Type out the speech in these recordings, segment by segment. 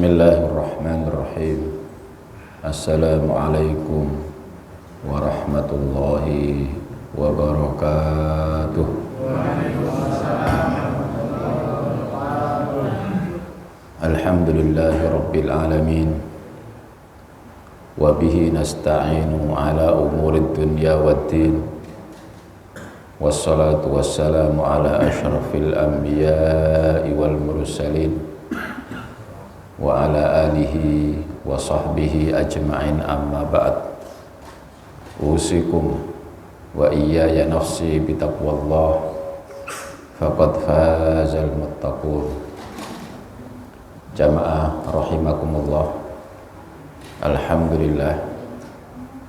Bismillahirrahmanirrahim. Assalamualaikum warahmatullahi wabarakatuh. Alhamdulillahi rabbil alamin. Wa bihi nasta'inu ala umurid dunya waddin. Wassalatu wassalamu ala asyrafil anbiya'i wal mursalin wa ala alihi wa sahbihi ajma'in, amma ba'd. Usikum wa iyaya nafsi bitaqwallah, faqad fazal muttaqun. Jamaah rahimakumullah, alhamdulillah,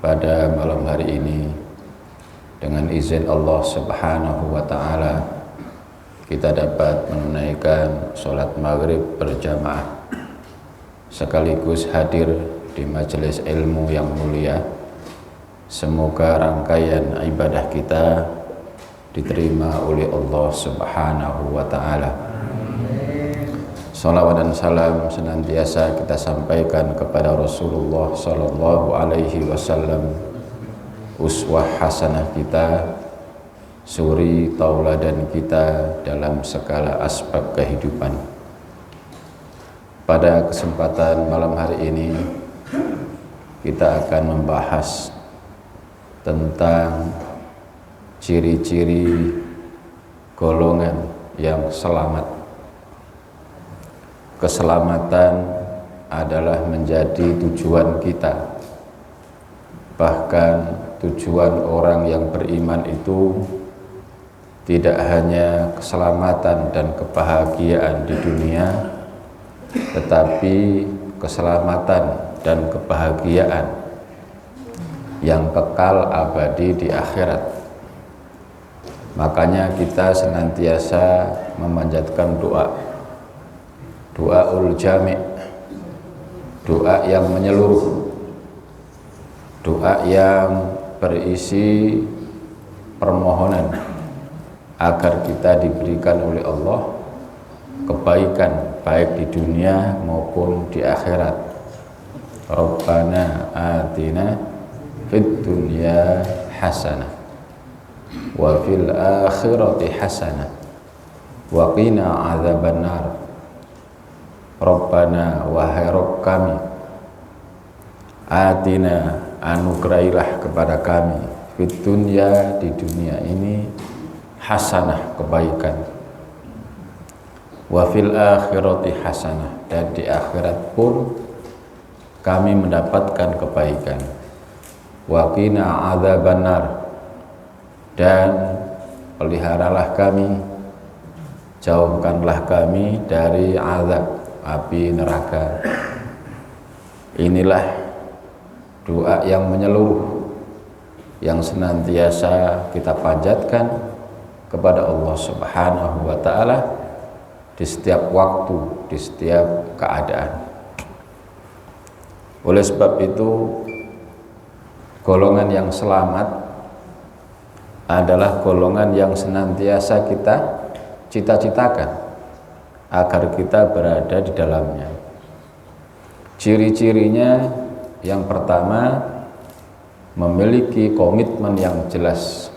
pada malam hari ini dengan izin Allah Subhanahu wa ta'ala kita dapat menunaikan sholat maghrib berjamaah sekaligus hadir di majelis ilmu yang mulia. Semoga rangkaian ibadah kita diterima oleh Allah Subhanahu wa ta'ala. Salawat dan salam senantiasa kita sampaikan kepada Rasulullah sallallahu alaihi wasallam, uswah hasanah kita, suri tauladan kita dalam segala aspek kehidupan. Pada kesempatan malam hari ini kita akan membahas tentang ciri-ciri golongan yang selamat. Keselamatan adalah menjadi tujuan kita. Bahkan tujuan orang yang beriman itu tidak hanya keselamatan dan kebahagiaan di dunia, tetapi keselamatan dan kebahagiaan yang kekal abadi di akhirat. Makanya kita senantiasa memanjatkan doaul jami', doa yang menyeluruh, doa yang berisi permohonan agar kita diberikan oleh Allah kebaikan baik di dunia maupun di akhirat. Rabbana atina fid dunya hasanah wa fil akhirati hasanah wa qina adzabannar. Rabbana, wahai Rabb kami, atina, anugerahilah kepada kami, fid dunya, di dunia ini, hasanah, kebaikan, wa fil akhirati hasanah, dan di akhirat pun kami mendapatkan kebaikan, wa qina adzabannar, dan peliharalah kami, jauhkanlah kami dari azab api neraka. Inilah doa yang menyeluruh yang senantiasa kita panjatkan kepada Allah Subhanahu wa ta'ala di setiap waktu, di setiap keadaan. Oleh sebab itu, golongan yang selamat adalah golongan yang senantiasa kita cita-citakan agar kita berada di dalamnya. Ciri-cirinya, yang pertama, memiliki komitmen yang jelas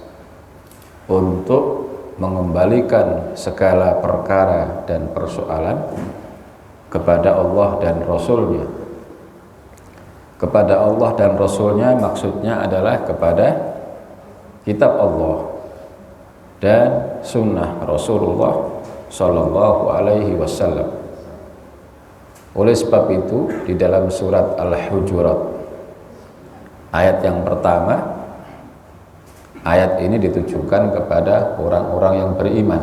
untuk mengembalikan segala perkara dan persoalan kepada Allah dan Rasul-Nya. Kepada Allah dan Rasul-Nya maksudnya adalah kepada kitab Allah dan sunnah Rasulullah sallallahu alaihi wasallam. Oleh sebab itu, di dalam surat Al-Hujurat ayat yang pertama, ayat ini ditujukan kepada orang-orang yang beriman.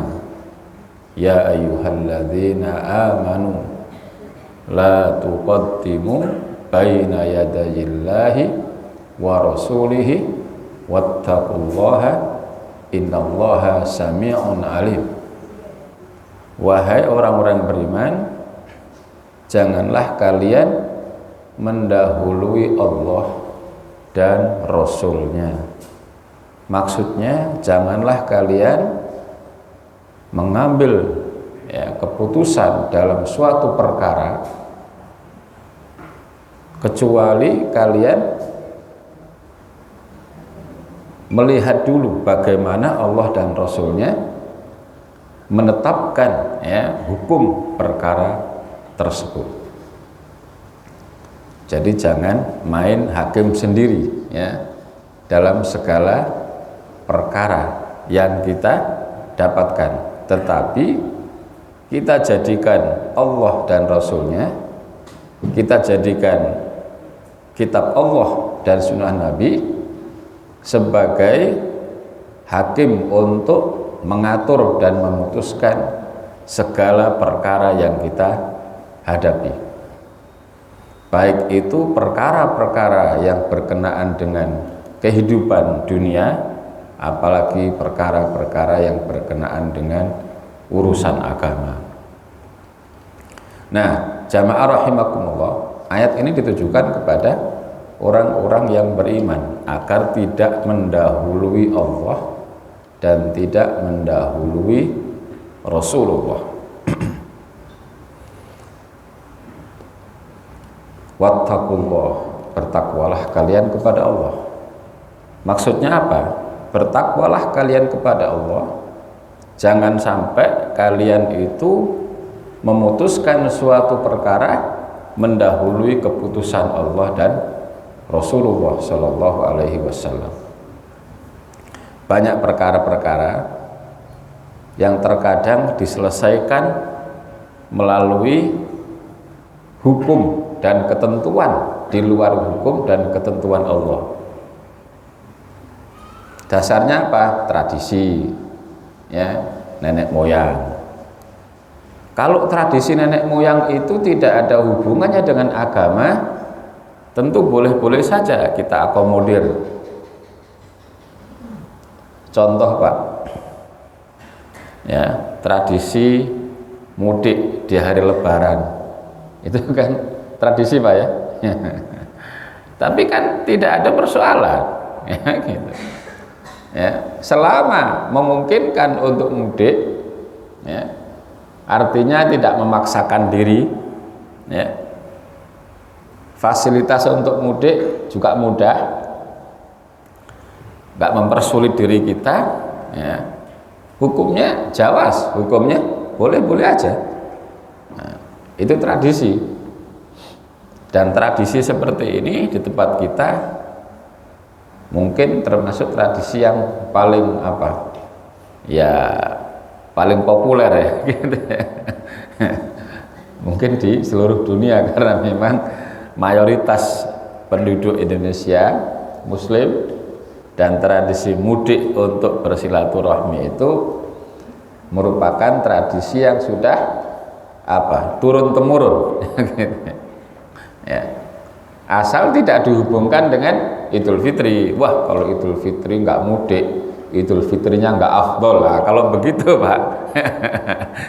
Ya ayyuhalladzina amanu la tuqaddimu baina yadayillahi wa rasulihi wattaqullaha innallaha sami'un alim. Wahai orang-orang beriman, janganlah kalian mendahului Allah dan Rasul-Nya. Maksudnya, janganlah kalian mengambil keputusan dalam suatu perkara kecuali kalian melihat dulu bagaimana Allah dan Rasulnya menetapkan ya hukum perkara tersebut. Jadi jangan main hakim sendiri ya dalam segala perkara yang kita dapatkan, tetapi kita jadikan Allah dan Rasulnya, kita jadikan kitab Allah dan sunnah Nabi sebagai hakim untuk mengatur dan memutuskan segala perkara yang kita hadapi, baik itu perkara-perkara yang berkenaan dengan kehidupan dunia, apalagi perkara-perkara yang berkenaan dengan urusan agama. Nah, jamaah rahimakumullah, ayat ini ditujukan kepada orang-orang yang beriman agar tidak mendahului Allah dan tidak mendahului Rasulullah. Wattaqullah, bertakwalah kalian kepada Allah. Maksudnya apa? Bertakwalah kalian kepada Allah. Jangan sampai kalian itu memutuskan suatu perkara mendahului keputusan Allah dan Rasulullah Shallallahu Alaihi Wasallam. Banyak perkara-perkara yang terkadang diselesaikan melalui hukum dan ketentuan di luar hukum dan ketentuan Allah. Dasarnya apa? Tradisi, ya, nenek moyang. Kalau tradisi nenek moyang itu tidak ada hubungannya dengan agama, tentu boleh-boleh saja kita akomodir. Contoh Pak, ya, tradisi mudik di hari Lebaran, itu kan tradisi Pak ya. Tapi kan tidak ada persoalan, ya, gitu. Ya, selama memungkinkan untuk mudik, ya, artinya tidak memaksakan diri, ya, fasilitas untuk mudik juga mudah, nggak mempersulit diri kita, ya, hukumnya jawas, hukumnya boleh-boleh aja. Nah, itu tradisi, dan tradisi seperti ini di tempat kita mungkin termasuk tradisi yang paling apa ya, paling populer ya, gitu ya. Mungkin di seluruh dunia, karena memang mayoritas penduduk Indonesia Muslim, dan tradisi mudik untuk bersilaturahmi itu merupakan tradisi yang sudah apa, turun temurun, gitu ya. Asal tidak dihubungkan dengan Idul Fitri. Wah, kalau Idul Fitri nggak mudik, Idul Fitrinya nggak afdol. Nah, kalau begitu Pak,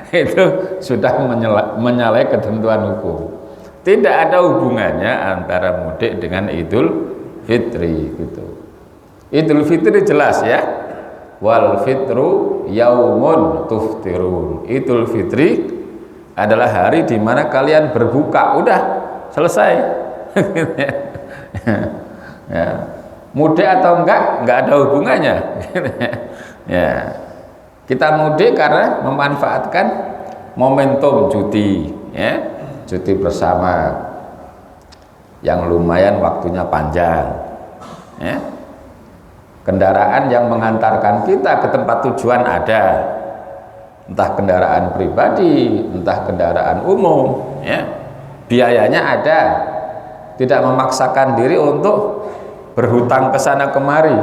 itu sudah menyalahi ketentuan hukum. Tidak ada hubungannya antara mudik dengan Idul Fitri, gitu. Idul Fitri jelas ya, wal fitru yaumun tuftirun. Idul Fitri adalah hari di mana kalian berbuka. Udah selesai. Ya, mudik atau enggak ada hubungannya. Ya, kita mudik karena memanfaatkan momentum cuti, ya, cuti bersama yang lumayan waktunya panjang, ya. Kendaraan yang mengantarkan kita ke tempat tujuan ada, entah kendaraan pribadi, entah kendaraan umum, ya, biayanya ada. Tidak memaksakan diri untuk berhutang ke sana kemari.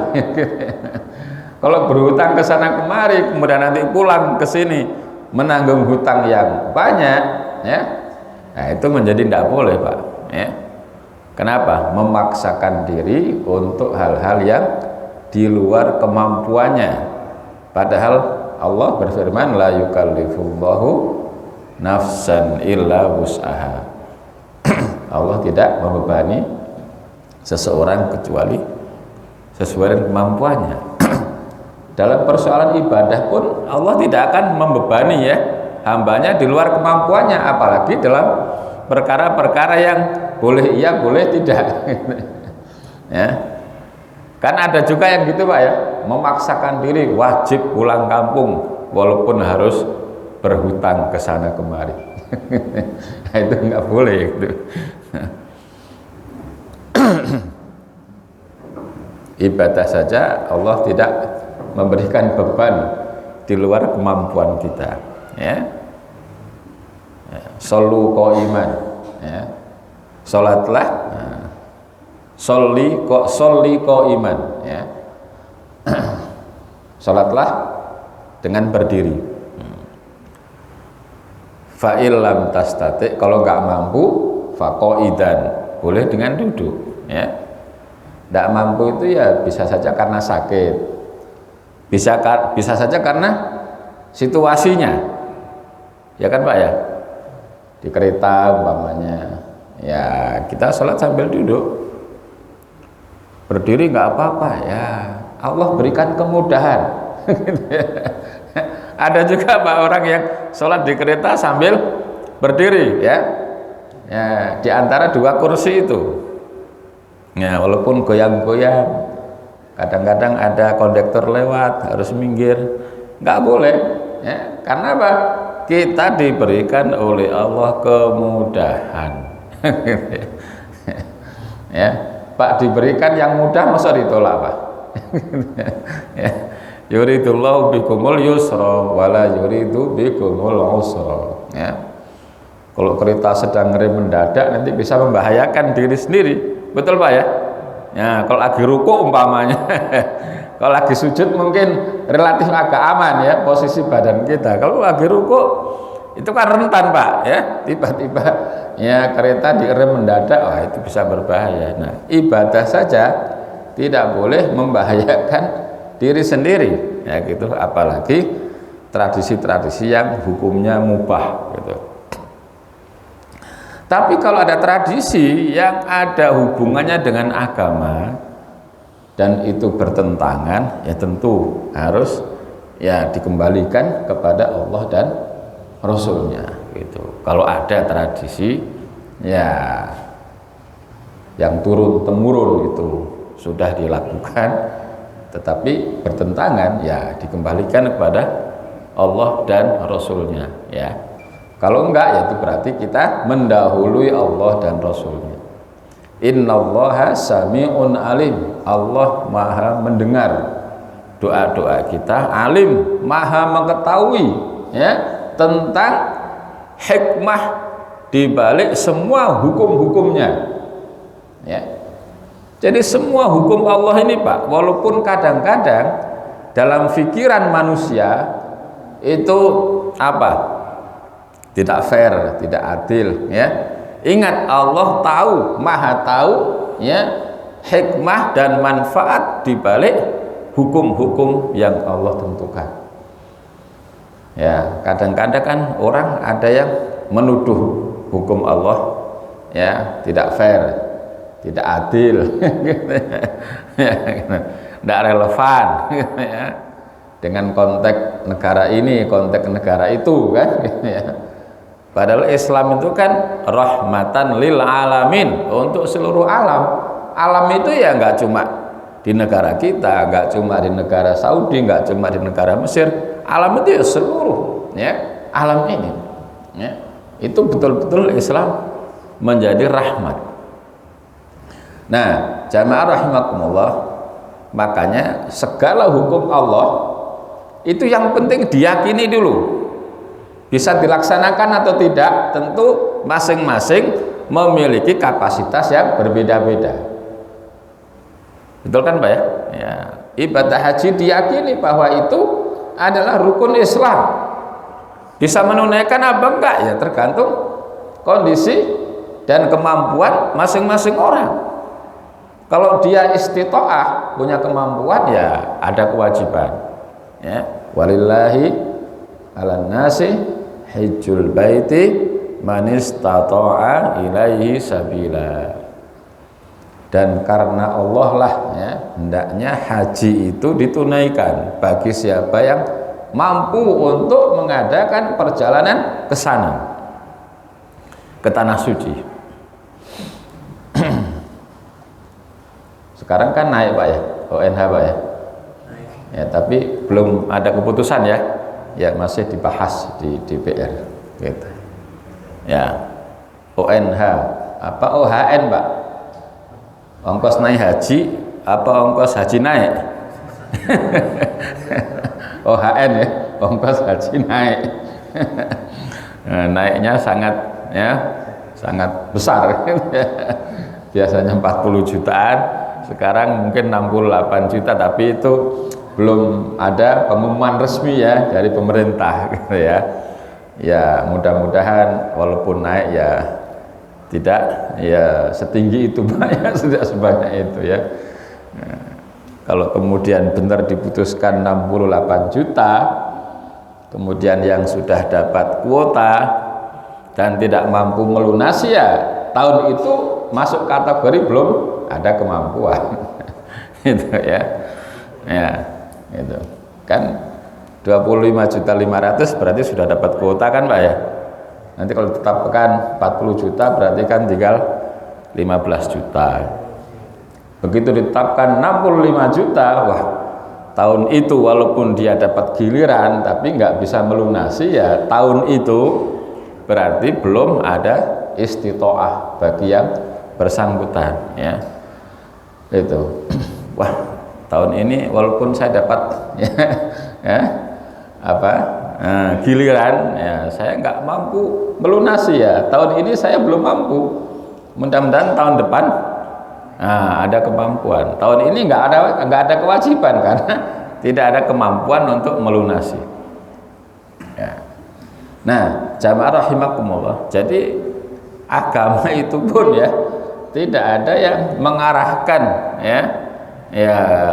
Kalau berhutang ke sana kemari, kemudian nanti pulang ke sini menanggung hutang yang banyak, ya, nah itu menjadi tidak boleh Pak, ya. Kenapa? Memaksakan diri untuk hal-hal yang di luar kemampuannya. Padahal Allah berfirman, la yukallifullahu nafsan illa wus'aha. Allah tidak membebani seseorang kecuali sesuai dengan kemampuannya. Dalam persoalan ibadah pun Allah tidak akan membebani ya hambanya di luar kemampuannya, apalagi dalam perkara-perkara yang boleh iya boleh tidak. Ya, kan ada juga yang gitu Pak ya, memaksakan diri wajib pulang kampung walaupun harus berhutang ke sana kemari. Itu nggak boleh itu. Ibadah saja Allah tidak memberikan beban di luar kemampuan kita, ya. Shollu qaiman, ya. Salatlah, sholli qaiman, ya. Salatlah dengan berdiri. Fa illam tastati, kalau nggak mampu fa qaidan, boleh dengan duduk, ya. Tidak mampu itu ya bisa saja karena sakit, bisa saja karena situasinya, ya kan Pak ya, di kereta umpamanya, ya kita sholat sambil duduk, berdiri nggak apa-apa, ya Allah berikan kemudahan. Ada juga Pak orang yang sholat di kereta sambil berdiri, ya, di antara dua kursi itu. Ya, walaupun goyang-goyang, kadang-kadang ada kondektor lewat harus minggir, nggak boleh, ya. Karena apa? Kita diberikan oleh Allah kemudahan. Ya, Pak diberikan yang mudah masa ditolak Pak? Ya. Yuridullahu bikumul yusra wala yuridu bikumul usra. Ya. Kalau kereta sedang ngerem mendadak nanti bisa membahayakan diri sendiri. Betul Pak ya? Ya, kalau lagi ruku umpamanya, kalau lagi sujud mungkin relatif agak aman ya posisi badan kita. Kalau lagi ruku itu kan rentan Pak ya, tiba-tiba ya kereta direm mendadak, wah itu bisa berbahaya. Nah, ibadah saja tidak boleh membahayakan diri sendiri, ya gitu. Apalagi tradisi-tradisi yang hukumnya mubah, gitu. Tapi kalau ada tradisi yang ada hubungannya dengan agama dan itu bertentangan, ya tentu harus ya dikembalikan kepada Allah dan Rasulnya, gitu. Kalau ada tradisi ya yang turun temurun itu sudah dilakukan, tetapi bertentangan, ya dikembalikan kepada Allah dan Rasulnya, ya. Kalau enggak, ya itu berarti kita mendahului Allah dan Rasulnya. Innallaha sami'un alim, Allah maha mendengar doa-doa kita, alim, maha mengetahui ya tentang hikmah dibalik semua hukum-hukumnya, ya. Jadi semua hukum Allah ini Pak, walaupun kadang-kadang dalam pikiran manusia itu apa? Tidak fair, tidak adil, ya. Ingat Allah tahu, maha tahu, ya, hikmah dan manfaat dibalik hukum-hukum yang Allah tentukan. Ya, kadang-kadang kan orang ada yang menuduh hukum Allah ya tidak fair, tidak adil, tidak relevan, ya, dengan konteks negara ini, konteks negara itu, kan, ya. Padahal Islam itu kan rahmatan lil alamin, untuk seluruh alam. Alam itu ya nggak cuma di negara kita, nggak cuma di negara Saudi, nggak cuma di negara Mesir. Alam itu ya seluruh, ya, alam ini, ya. Itu betul-betul Islam menjadi rahmat. Nah, jamaah rahimakumullah, makanya segala hukum Allah itu yang penting diyakini dulu. Bisa dilaksanakan atau tidak, tentu masing-masing memiliki kapasitas yang berbeda-beda. Betul kan Pak ya? Ya, ibadah haji diyakini bahwa itu adalah rukun Islam. Bisa menunaikan apa enggak? Ya tergantung kondisi dan kemampuan masing-masing orang. Kalau dia istitoah, punya kemampuan, ya ada kewajiban. Ya, walillahi 'alan nasi hajjul baiti man istata'a ilaihi sabila. Dan karena Allah lah, ya, hendaknya haji itu ditunaikan bagi siapa yang mampu untuk mengadakan perjalanan ke sana, ke tanah suci. Sekarang kan naik Pak ya, ONH Pak ya. Ya, tapi belum ada keputusan ya. Ya masih dibahas di DPR gitu. Ya. ONH apa OHN Pak? Ongkos naik haji apa ongkos haji naik? OHN ya, ongkos haji naik. Nah, naiknya sangat sangat besar. Biasanya 40 jutaan, sekarang mungkin 68 juta, tapi itu belum ada pengumuman resmi ya dari pemerintah gitu ya. Ya mudah-mudahan walaupun naik ya tidak ya setinggi itu Pak ya, tidak sebanyak itu ya. Nah, kalau kemudian benar diputuskan 68 juta, kemudian yang sudah dapat kuota dan tidak mampu melunasi ya tahun itu masuk kategori belum ada kemampuan. Gitu ya. Ya, gitu. Kan 25.500.000 berarti sudah dapat kuota kan Pak ya. Nanti kalau ditetapkan 40 juta berarti kan tinggal 15 juta. Begitu ditetapkan 65 juta, wah tahun itu walaupun dia dapat giliran tapi nggak bisa melunasi ya tahun itu berarti belum ada istitoah bagi yang bersangkutan ya. Itu wah tahun ini walaupun saya dapat giliran ya saya nggak mampu melunasi ya tahun ini saya belum mampu, mudah-mudahan tahun depan ada kemampuan. Tahun ini nggak ada kewajiban karena tidak ada kemampuan untuk melunasi ya. Nah jamaah rahimakumullah, jadi agama itu pun ya tidak ada yang mengarahkan ya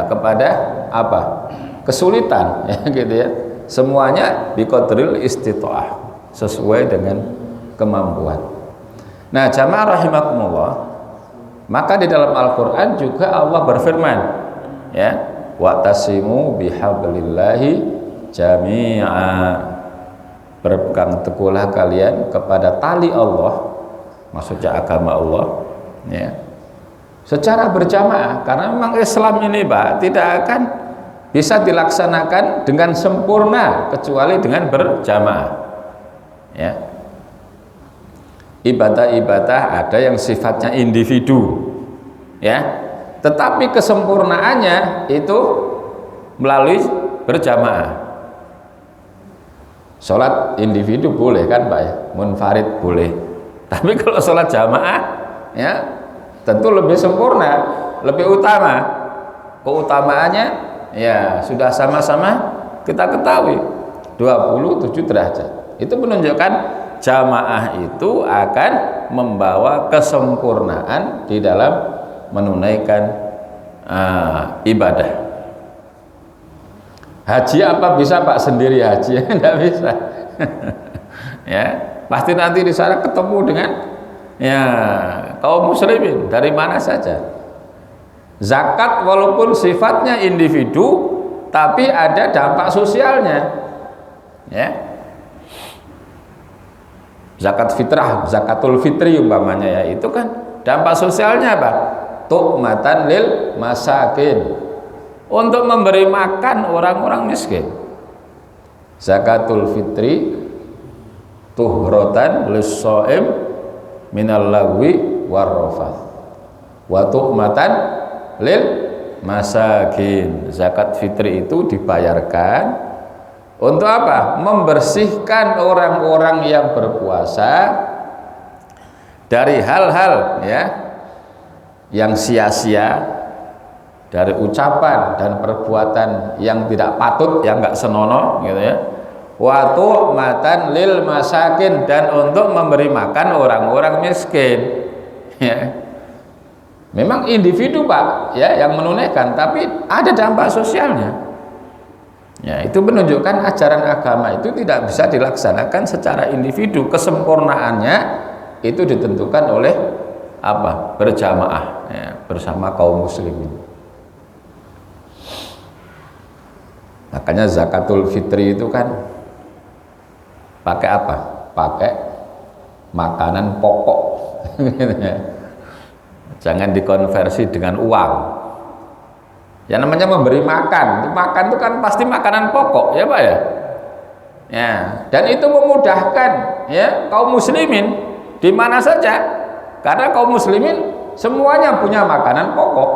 kepada apa kesulitan ya gitu ya, semuanya biqadril istitoah, sesuai dengan kemampuan. Nah jamaah rahimakumullah, maka di dalam Al-Quran juga Allah berfirman ya, wa'tasimu bihablillahi jami'a, berpegang teguhlah kalian kepada tali Allah, maksudnya agama Allah ya, secara berjamaah, karena memang Islam ini Pak tidak akan bisa dilaksanakan dengan sempurna kecuali dengan berjamaah ya. Ibadah-ibadah ada yang sifatnya individu ya, tetapi kesempurnaannya itu melalui berjamaah. Sholat individu boleh kan Pak ya, munfarid boleh, tapi kalau sholat jamaah ya tentu lebih sempurna, lebih utama. Keutamaannya ya sudah sama-sama kita ketahui 27 derajat. Itu menunjukkan jamaah itu akan membawa kesempurnaan di dalam menunaikan ibadah. Haji apa bisa Pak sendiri haji? Tidak bisa. Ya, pasti nanti di sana ketemu dengan ya kaum muslimin dari mana saja. Zakat walaupun sifatnya individu tapi ada dampak sosialnya ya. Zakat fitrah, zakatul fitri umpamanya ya, itu kan dampak sosialnya apa? Tu'matan lil masakin, untuk memberi makan orang-orang miskin. Zakatul fitri tuhrotan lis-shaim minal lagwi warrafath wa tu'matan lil masakin. Zakat fitri itu dibayarkan untuk apa? Membersihkan orang-orang yang berpuasa dari hal-hal ya yang sia-sia, dari ucapan dan perbuatan yang tidak patut, yang enggak senonoh gitu ya. Wa tu'matan lil masakin, dan untuk memberi makan orang-orang miskin ya. Memang individu Pak ya yang menunaikan, tapi ada dampak sosialnya. Ya, itu menunjukkan ajaran agama itu tidak bisa dilaksanakan secara individu. Kesempurnaannya itu ditentukan oleh apa? Berjamaah ya, bersama kaum muslimin. Makanya zakatul fitri itu kan pakai apa? Pakai makanan pokok. Jangan dikonversi dengan uang Ya namanya memberi makan, makan itu kan pasti makanan pokok ya Pak ya. Ya, dan itu memudahkan ya kaum muslimin di mana saja, karena kaum muslimin semuanya punya makanan pokok.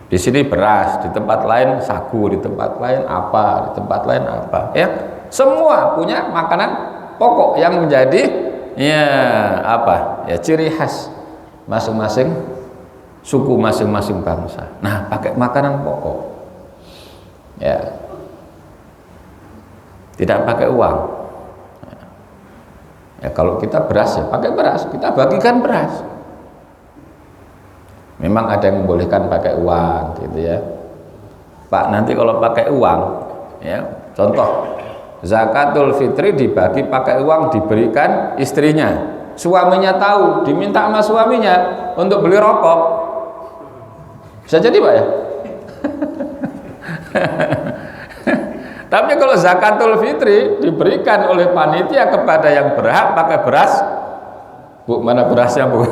Di sini beras, di tempat lain sagu, di tempat lain apa, di tempat lain apa, ya semua punya makanan pokok yang menjadi ya apa ya ciri khas masing-masing suku, masing-masing bangsa. Nah, pakai makanan pokok ya, tidak pakai uang ya. Kalau kita beras ya pakai beras, kita bagikan beras. Memang ada yang membolehkan pakai uang gitu ya Pak, nanti kalau pakai uang ya, contoh zakatul fitri dibagi pakai uang, diberikan istrinya, suaminya tahu, diminta sama suaminya untuk beli rokok, bisa jadi Pak ya. Tapi kalau zakatul fitri diberikan oleh panitia kepada yang berhak pakai beras, Bu, mana berasnya Bu?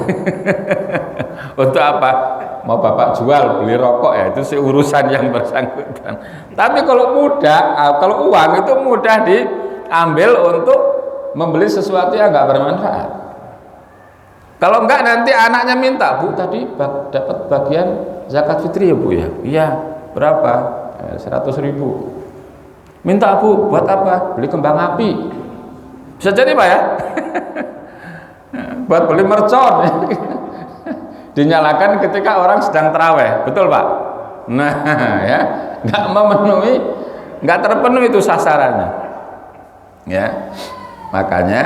Untuk apa? Mau Bapak jual, beli rokok ya, itu sih urusan yang bersangkutan. Tapi kalau kalau uang itu mudah diambil untuk membeli sesuatu yang nggak bermanfaat. Kalau enggak nanti anaknya minta, Bu tadi dapat bagian zakat fitri ya Bu ya? Iya, berapa? 100.000. Minta Bu, buat apa? Beli kembang api. Bisa jadi Pak ya? Buat beli mercon. Dinyalakan ketika orang sedang terawih, betul Pak? Nah ya, nggak terpenuhi itu sasarannya ya. Makanya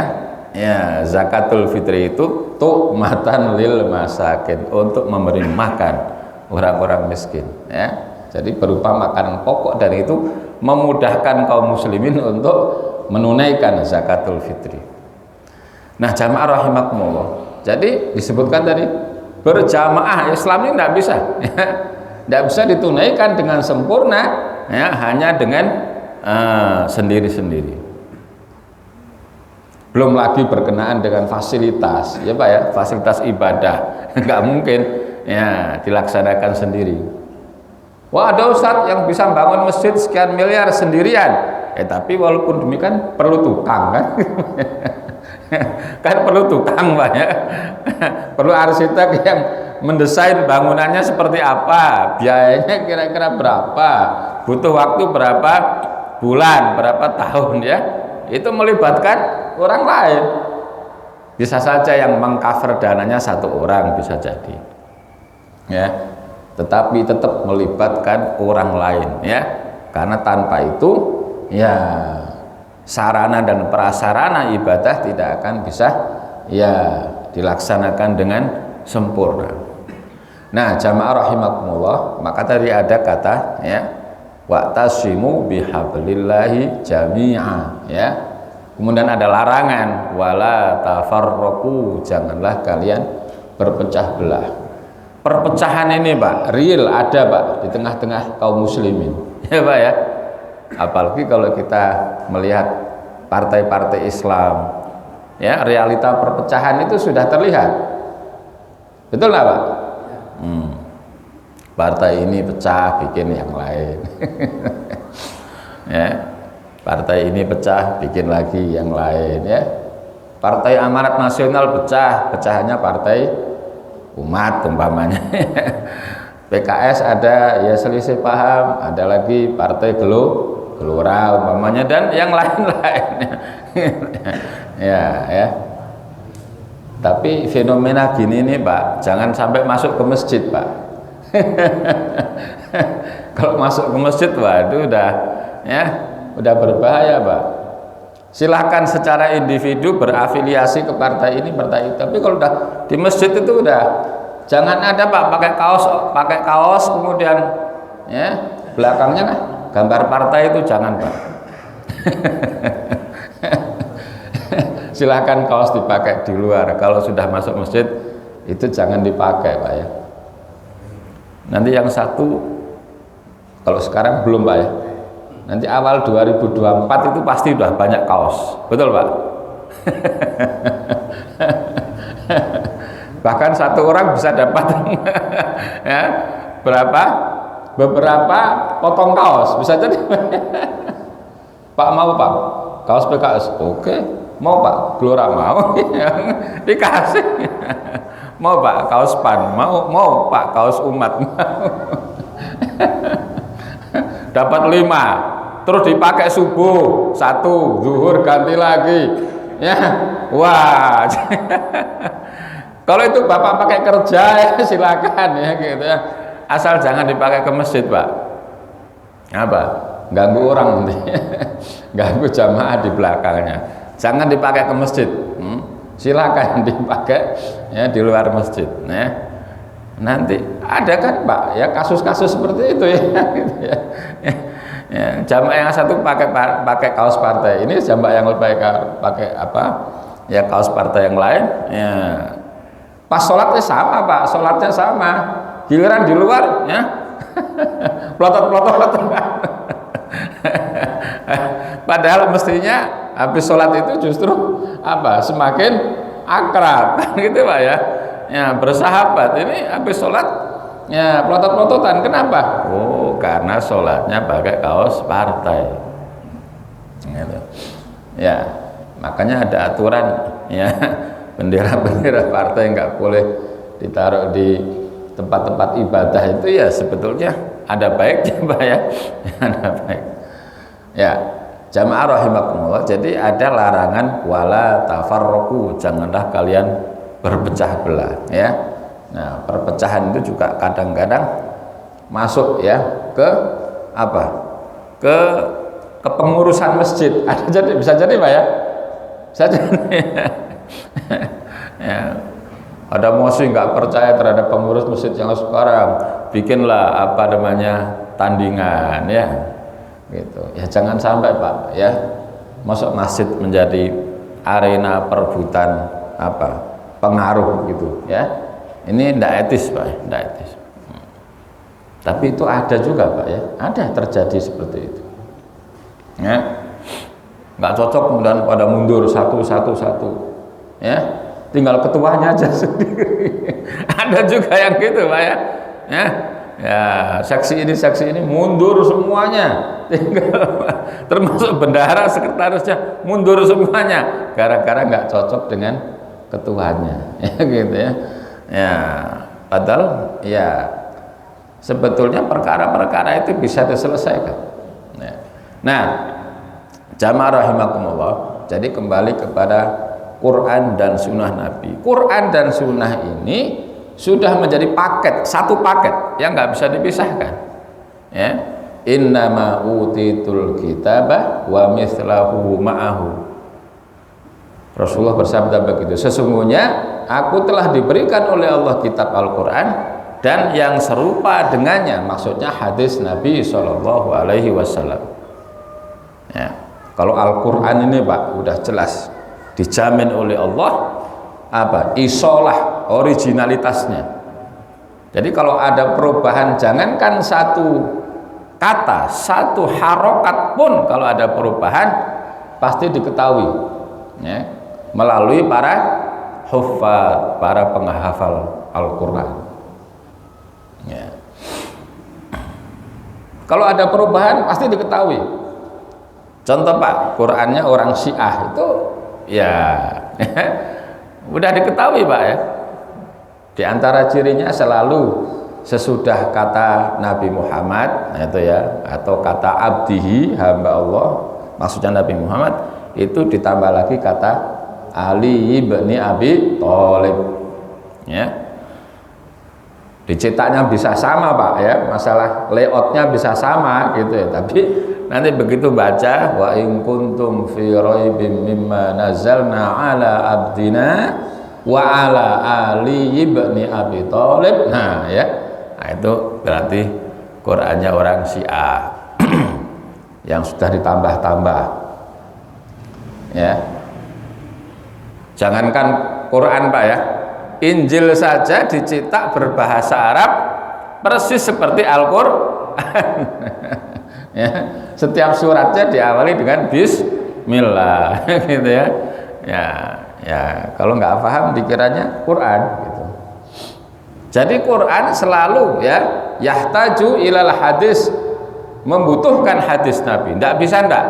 ya zakatul fitri itu tu'matan lil masakin, untuk memberi makan orang-orang miskin ya. Jadi berupa makanan pokok, dan itu memudahkan kaum muslimin untuk menunaikan zakatul fitri. Nah jamaah rahimakumullah, jadi disebutkan tadi berjamaah Islam ini tidak bisa tidak bisa ditunaikan dengan sempurna ya, hanya dengan sendiri-sendiri. Belum lagi berkenaan dengan fasilitas ya Pak ya, fasilitas ibadah nggak mungkin ya dilaksanakan sendiri. Wah, ada Ustadz yang bisa bangun masjid sekian miliar sendirian tapi walaupun demikian perlu tukang kan. Kan perlu tukang Pak ya. Perlu arsitek yang mendesain bangunannya seperti apa, biayanya kira-kira berapa, butuh waktu berapa bulan, berapa tahun ya. Itu melibatkan orang lain. Bisa saja yang mengcover dananya satu orang, bisa jadi ya, tetapi tetap melibatkan orang lain ya, karena tanpa itu ya sarana dan prasarana ibadah tidak akan bisa ya dilaksanakan dengan sempurna. Nah jamaah rahimakumullah, maka tadi ada kata ya wa'tasimu bihablillahi jami'a ya. Kemudian ada larangan wala tafarraqu, janganlah kalian berpecah belah. Perpecahan ini Pak real ada Pak di tengah-tengah kaum muslimin ya Pak ya. Apalagi kalau kita melihat partai-partai Islam ya, realita perpecahan itu sudah terlihat, betul nggak Pak? Partai ini pecah bikin yang lain ya, partai ini pecah bikin lagi yang lain ya. Partai Amanat Nasional pecah, pecahannya Partai Umat umpamanya. PKS ada ya selisih paham, ada lagi Partai Gelora umpamanya, dan yang lain-lain ya. Tapi fenomena gini nih Pak, jangan sampai masuk ke masjid Pak. Kalau masuk ke masjid, waduh udah berbahaya Pak. Silahkan secara individu berafiliasi ke partai ini, partai itu, tapi kalau udah di masjid itu udah jangan ada Pak pakai kaos kemudian ya belakangnya kan gambar partai, itu jangan Pak. Silahkan kaos dipakai di luar, kalau sudah masuk masjid itu jangan dipakai Pak ya. Nanti yang satu, kalau sekarang belum Pak ya, nanti awal 2024 itu pasti udah banyak kaos, betul Pak? Bahkan satu orang bisa dapat ya, beberapa potong kaos bisa jadi. Pak mau Pak kaos PKS, oke. Mau Pak Gelora, mau. Dikasih. Mau Pak kaos PAN, mau Pak kaos umat, mau. Dapat 5, terus dipakai subuh 1, zuhur ganti lagi ya. Wah. Kalau itu Bapak pakai kerja ya silakan ya gitu ya, asal jangan dipakai ke masjid Pak. Apa? Ganggu orang nanti. Ganggu jamaah di belakangnya. Jangan dipakai ke masjid. Silakan dipakai ya di luar masjid ya. Nanti ada kan Pak ya kasus-kasus seperti itu ya, gitu ya. Ya, jamaah yang satu pakai kaos partai, ini jamaah yang pakai apa ya kaos partai yang lain ya. Pas sholatnya sama Pak, sholatnya sama, giliran di luar ya plotot-plotot. Padahal mestinya habis sholat itu justru apa semakin akrab gitu Pak ya. Ya bersahabat, ini habis sholat ya pelotot-pelototan. Kenapa? Oh karena sholatnya pakai kaos partai gitu. Ya makanya ada aturan ya, bendera-bendera partai nggak boleh ditaruh di tempat-tempat ibadah itu ya, sebetulnya ada baiknya Pak ya. Ada baik ya jamaah rahimakumullah. Jadi ada larangan wala tafarraqu, janganlah kalian berpecah belah ya. Nah perpecahan itu juga kadang-kadang masuk ya ke apa, ke kepengurusan masjid. Ada jadi, bisa jadi Pak ya, bisa jadi. Ya, ada mosi nggak percaya terhadap pengurus masjid yang sekarang, bikinlah apa namanya tandingan ya gitu ya. Jangan sampai Pak ya masuk masjid menjadi arena perebutan apa pengaruh gitu ya. Ini tidak etis Pak, tidak etis. Tapi itu ada juga Pak ya, ada terjadi seperti itu ya. Nggak cocok kemudian pada mundur satu ya, tinggal ketuanya aja sendiri. Ada juga yang gitu Pak ya. Ya seksi ini mundur semuanya, tinggal termasuk bendahara sekretarisnya mundur semuanya gara-gara nggak cocok dengan ketuanya ya gitu ya. Ya padahal ya sebetulnya perkara-perkara itu bisa diselesaikan ya. Nah jamaah rahimakumullah, jadi kembali kepada Quran dan sunnah Nabi. Quran dan sunnah ini sudah menjadi paket, satu paket yang nggak bisa dipisahkan ya. Innama utitul kitabah wa mislahu ma'ahu. Rasulullah bersabda begitu, sesungguhnya aku telah diberikan oleh Allah kitab Al-Quran dan yang serupa dengannya, maksudnya hadis Nabi SAW ya. Kalau Al-Quran ini Pak udah jelas dijamin oleh Allah apa isolah originalitasnya. Jadi kalau ada perubahan, jangankan satu kata, satu harokat pun kalau ada perubahan pasti diketahui ya, melalui para huffaz, para penghafal Al-Quran ya. Kalau ada perubahan pasti diketahui. Contoh Pak, Qurannya orang Syiah itu ya udah diketahui Pak ya. Di antara cirinya selalu sesudah kata Nabi Muhammad itu ya, atau kata abdihi, hamba Allah, maksudnya Nabi Muhammad, itu ditambah lagi kata Ali ibni Abi Thalib ya. Dicetaknya bisa sama Pak ya, masalah layoutnya bisa sama gitu ya, tapi nanti begitu baca wa in kuntum fi raibim mimma nazzalna ala abdina wa ala ali ibni Abi Thalib, nah ya, nah itu berarti Qurannya orang Syiah yang sudah ditambah-tambah ya. Jangankan Quran Pak ya, Injil saja dicetak berbahasa Arab persis seperti Al-Quran ya. Setiap suratnya diawali dengan Bismillah gitu ya. Ya kalau nggak paham dikiranya Quran gitu Jadi Quran selalu ya yahtaju ilal hadis, membutuhkan hadis Nabi. Tidak bisa enggak.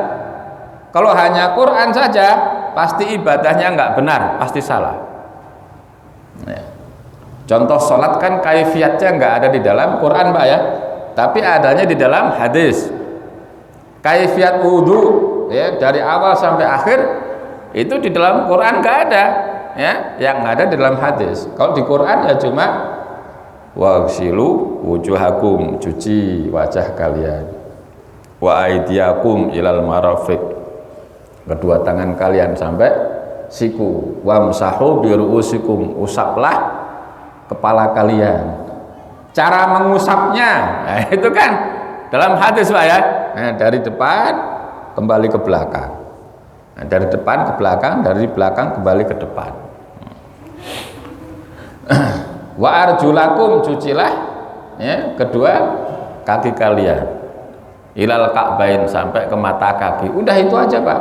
Kalau hanya Quran saja pasti ibadahnya enggak benar, pasti salah. Ya. Contoh sholat kan kaifiatnya enggak ada di dalam Quran Pak ya, tapi adanya di dalam hadis. Kaifiat wudu ya dari awal sampai akhir itu di dalam Quran enggak ada ya, yang ada di dalam hadis. Kalau di Quran ya cuma waghsilu wujuhakum, cuci wajah kalian, wa aydiyakum ilal marafiq, kedua tangan kalian sampai siku, wamsahu biruusikum, usaplah kepala kalian. Cara mengusapnya nah, itu kan dalam hadis Pak ya, nah, dari depan kembali ke belakang, nah, dari depan ke belakang, dari belakang kembali ke depan. Wa arjulakum, cucilah ya, kedua kaki kalian, ilal ka'bain, sampai ke mata kaki. Udah itu aja Pak.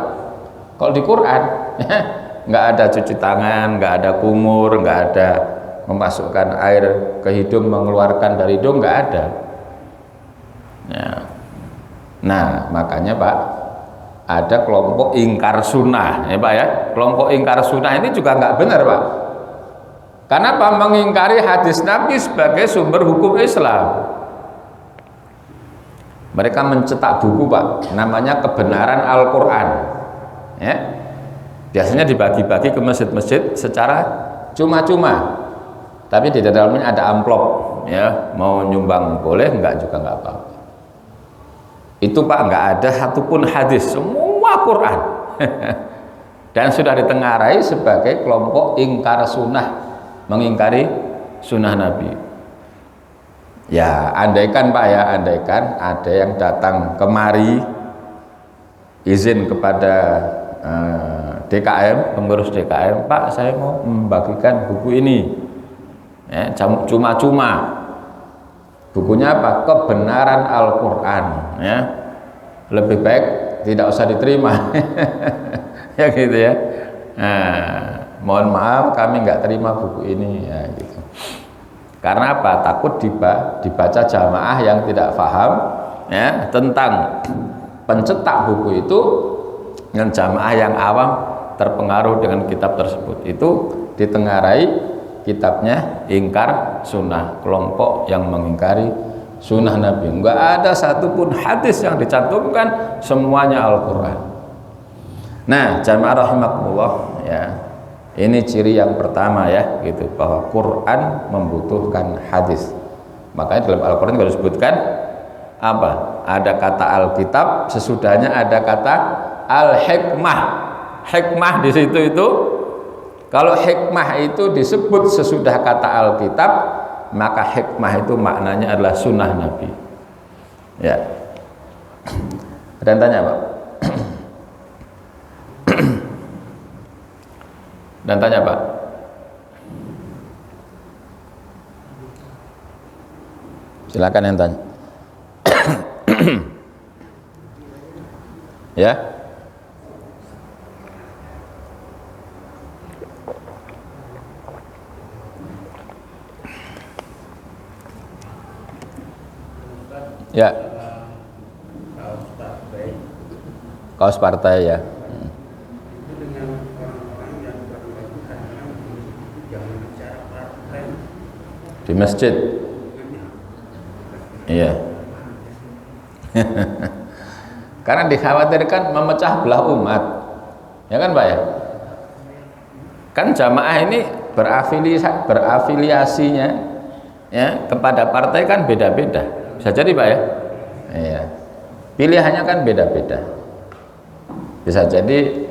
Kalau di Quran ya, nggak ada cuci tangan, nggak ada kumur, nggak ada memasukkan air ke hidung, mengeluarkan dari hidung, nggak ada ya. Nah makanya Pak, ada kelompok ingkar sunnah ya Pak ya. Kelompok ingkar sunnah ini juga nggak benar Pak. Karena apa? Mengingkari hadis Nabi sebagai sumber hukum Islam. Mereka mencetak buku Pak, namanya Kebenaran Al-Quran ya. Biasanya dibagi-bagi ke masjid-masjid secara cuma-cuma, tapi di dalamnya ada amplop ya, mau nyumbang boleh, enggak juga enggak apa-apa. Itu Pak, enggak ada satupun hadis, semua Quran. Dan sudah ditengarai sebagai kelompok ingkar sunnah, mengingkari sunnah Nabi. Ya andaikan Pak ya, andaikan ada yang datang kemari izin kepada DKM, pengurus DKM, Pak saya mau membagikan buku ini ya, cuma-cuma. Bukunya apa? Kebenaran Al-Quran ya. Lebih baik tidak usah diterima. Ya gitu ya. Nah, mohon maaf kami nggak terima buku ini ya gitu. Karena apa? Takut dibaca jamaah yang tidak paham ya tentang pencetak buku itu, dengan jamaah yang awam terpengaruh dengan kitab tersebut. Itu ditengarai kitabnya ingkar sunnah, kelompok yang mengingkari sunnah Nabi. Enggak ada satupun hadis yang dicantumkan, semuanya Al-Quran. Nah jamaah rahimakumullah ya, ini ciri yang pertama ya gitu, bahwa Quran membutuhkan hadis. Makanya dalam Al-Quran kalau disebutkan apa? Ada kata Alkitab, sesudahnya ada kata Al-Hikmah. Hikmah di situ itu, kalau hikmah itu disebut sesudah kata Alkitab, maka hikmah itu maknanya adalah sunnah Nabi. Ya. Ada yang tanya Pak? Dan tanya Pak. Silakan yang tanya. Ya. Ya. Kaos partai ya. Di masjid. Iya. Karena dikhawatirkan memecah belah umat. Ya kan Pak ya? Kan jamaah ini berafiliasinya ya kepada partai kan beda-beda. Bisa jadi Pak ya? Iya. Pilihannya kan beda-beda. Bisa jadi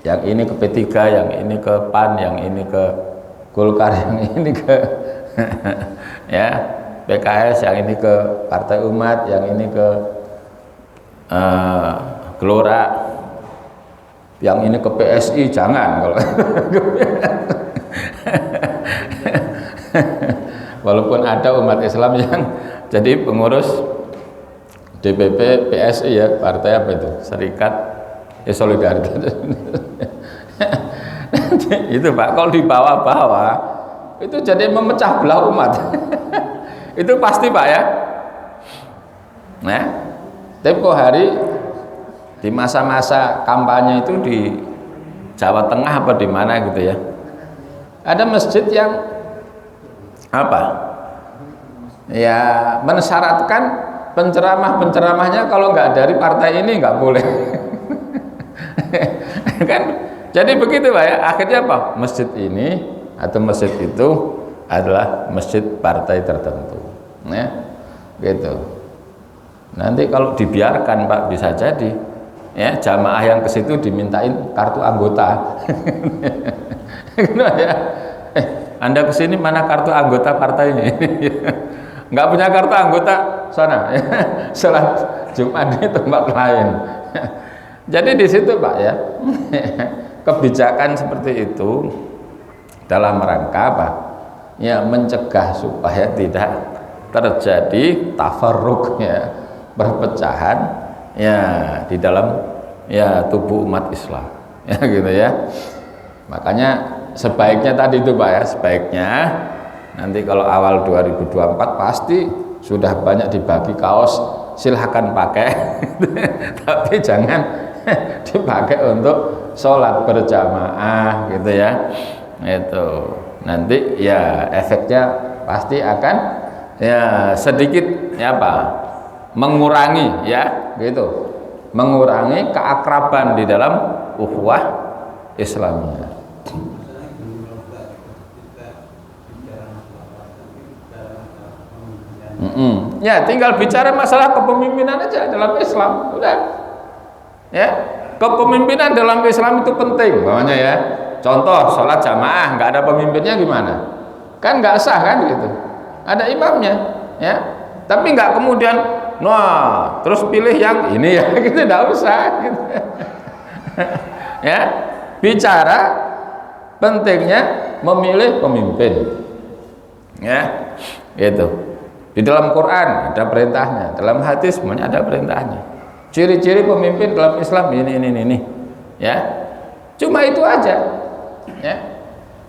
yang ini ke P3, yang ini ke PAN, yang ini ke Golkar, yang ini ke ya PKS, yang ini ke Partai Umat, yang ini ke Gelora, yang ini ke PSI. Jangan kalau walaupun ada umat Islam yang jadi pengurus DPP PSI ya, partai apa itu, Serikat Solidaritas. Itu Pak, kalau di bawah-bawah itu jadi memecah belah umat. Itu pasti Pak ya. Nah, tempo hari di masa-masa kampanye itu di Jawa Tengah apa di mana gitu ya, ada masjid yang apa ya, mensyaratkan penceramah-penceramahnya kalau nggak dari partai ini nggak boleh. Kan jadi begitu Pak ya, akhirnya apa, masjid ini atau masjid itu adalah masjid partai tertentu ya, gitu. Nanti kalau dibiarkan Pak, bisa jadi ya jamaah yang ke situ dimintain kartu anggota. Ya, Anda ke sini mana kartu anggota partainya? Nggak punya kartu anggota, sana sholat Jumat di tempat lain. Jadi di situ Pak ya, kebijakan seperti itu dalam rangka apa ya, mencegah supaya tidak terjadi tafarruq ya, perpecahan ya di dalam ya tubuh umat Islam ya, gitu ya. Makanya sebaiknya tadi itu Pak ya, sebaiknya nanti kalau awal 2024 pasti sudah banyak dibagi kaos, silahkan pakai. Tapi jangan dipakai untuk sholat berjamaah gitu ya. Itu nanti ya efeknya pasti akan ya sedikit ya apa, mengurangi ya gitu, mengurangi keakraban di dalam ukhuwah Islamiyah. Ya tinggal bicara masalah kepemimpinan aja dalam Islam, udah ya. Kepemimpinan dalam Islam itu penting, makanya ya. Contoh sholat jamaah nggak ada pemimpinnya gimana? Kan nggak sah kan gitu. Ada imamnya ya, tapi nggak kemudian nah terus pilih yang ini ya, gitu, nggak usah gitu. Ya, bicara pentingnya memilih pemimpin ya, gitu. Di dalam Quran ada perintahnya, dalam hadis semuanya ada perintahnya. Ciri-ciri pemimpin dalam Islam ini ya, cuma itu aja ya.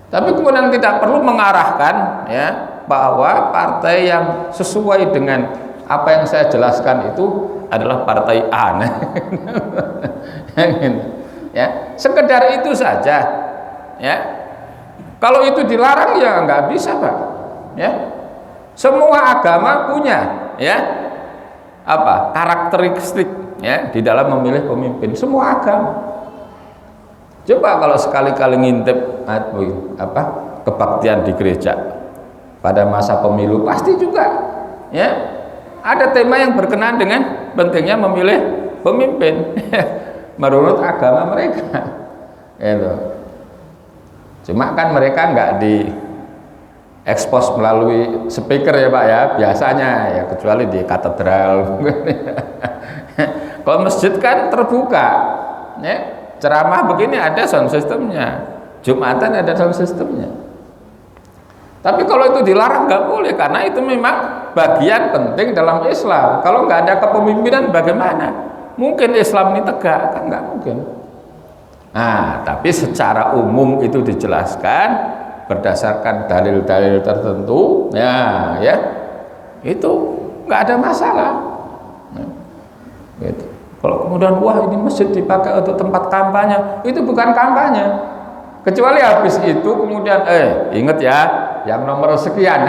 Tapi kemudian tidak perlu mengarahkan ya bahwa partai yang sesuai dengan apa yang saya jelaskan itu adalah partai A. Ya, sekedar itu saja ya. Kalau itu dilarang ya nggak bisa Pak ya. Semua agama punya ya apa karakteristik ya di dalam memilih pemimpin, semua agama. Coba kalau sekali-kali ngintip apa kebaktian di gereja pada masa pemilu, pasti juga ya ada tema yang berkenaan dengan pentingnya memilih pemimpin menurut agama mereka gitu. Cuma kan mereka nggak di ekspos melalui speaker ya Pak ya, biasanya ya, kecuali di katedral. Kalau masjid kan terbuka ya, ceramah begini ada sound systemnya, Jumatan ada sound systemnya. Tapi kalau itu dilarang nggak boleh, karena itu memang bagian penting dalam Islam. Kalau nggak ada kepemimpinan bagaimana mungkin Islam ini tegak? Kan nggak mungkin. Nah, tapi secara umum itu dijelaskan berdasarkan dalil-dalil tertentu ya, itu nggak ada masalah gitu. Kalau kemudian wah ini masjid dipakai untuk tempat kampanye, itu bukan kampanye, kecuali habis itu kemudian ingat ya yang nomor sekian.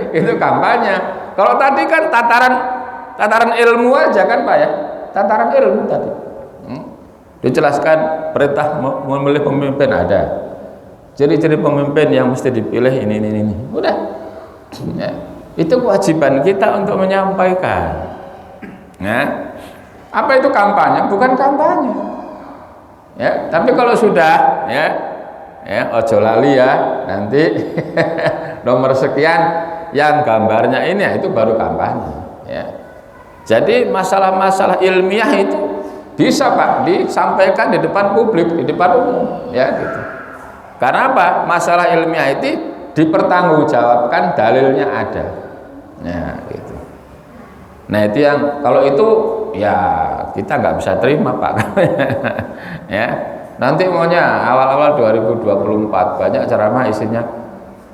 itu kampanye. Kalau tadi kan tataran ilmu aja kan Pak ya, tataran ilmu tadi dijelaskan perintah memilih pemimpin ada, ciri-ciri pemimpin yang mesti dipilih ini. Udah ya, itu kewajiban kita untuk menyampaikan ya. Apa itu kampanye? Bukan kampanye ya, tapi kalau sudah ya ojo lali ya, nanti nomor sekian yang gambarnya ini ya, itu baru kampanye ya. Jadi masalah-masalah ilmiah itu bisa Pak disampaikan di depan publik, di depan umum ya gitu. Karena apa? Masalah ilmiah itu dipertanggungjawabkan, dalilnya ada. Ya, gitu. Nah itu yang kalau itu ya kita nggak bisa terima Pak. Ya, nanti maunya awal-awal 2024 banyak ceramah isinya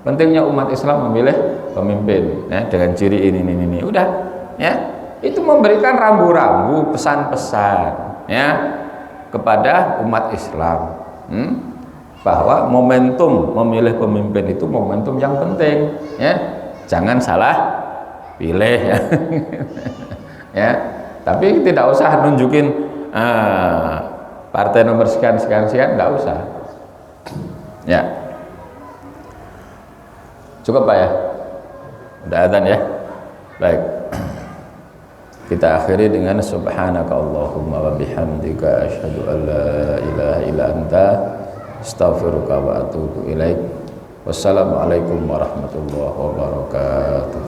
pentingnya umat Islam memilih pemimpin ya, dengan ciri ini udah ya, itu memberikan rambu-rambu pesan-pesan ya kepada umat Islam bahwa momentum memilih pemimpin itu momentum yang penting ya, jangan salah pilih ya. Ya, tapi tidak usah nunjukin partai nomor sekian nggak usah ya. Cukup Pak ya, udah adzan ya. Baik, kita akhiri dengan subhanaka Allahumma wa bihamdika asyhadu an la ilaha illa anta astaghfiruka wa atubu ilaik. Wassalamualaikum warahmatullahi wabarakatuh.